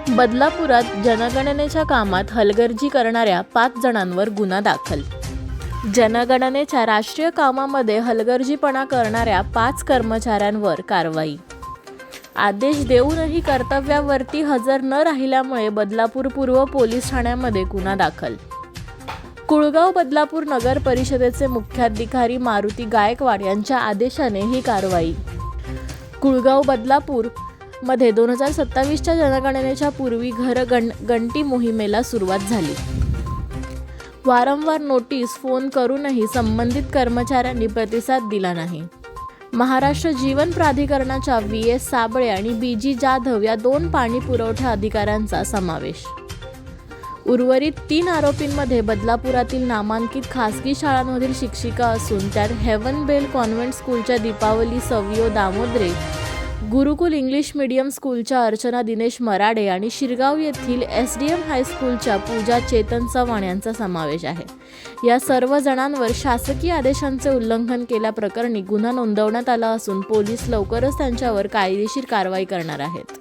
बदलापुरात जनगणनेच्या कामात हलगर्जी करणाऱ्या 5 जणांवर गुन्हा दाखल। जनगणनेच्या राष्ट्रीय कामामध्ये हलगर्जीपणा करणाऱ्या 5 कर्मचाऱ्यांवर कारवाई। आदेश देऊनही कर्तव्यावरती हजर न राहिल्यामुळे बदलापूर पूर्व पोलीस ठाण्यामध्ये गुन्हा दाखल। कुळगाव बदलापूर नगर परिषदेचे मुख्याधिकारी मारुती गायकवाड यांच्या आदेशाने ही कारवाई। कुळगाव बदलापूर मध्ये 2027च्या जनगणनेच्या पूर्वी घरगंटी मोहिमेला सुरुवात झाली। वारंवार नोटीस, फोन करूनही संबंधित कर्मचाऱ्यांनी प्रतिसाद दिला नाही। महाराष्ट्र जीवन प्राधिकरणाच्या VS साबळे आणि BG जाधव या 2 पाणी पुरवठा अधिकाऱ्यांचा समावेश। उर्वरित 3 आरोपींमध्ये बदलापुरातील नामांकित खासगी शाळांमधील शिक्षिका असून त्यात हेवन बेल कॉन्व्हेंट स्कूलच्या दीपावली सवियो दामोदरे, गुरुकुल इंग्लिश मीडियम स्कूलच्या अर्चना दिनेश मराडे आणि शिरगाव येथील SDM हायस्कूलच्या पूजा चेतन चव्हाण यांचा समावेश आहे। या सर्व जणांवर शासकीय आदेशांचे उल्लंघन केल्याप्रकरणी गुन्हा नोंदवण्यात आला असून पोलीस लवकरच त्यांच्यावर कायदेशीर कारवाई करणार आहेत।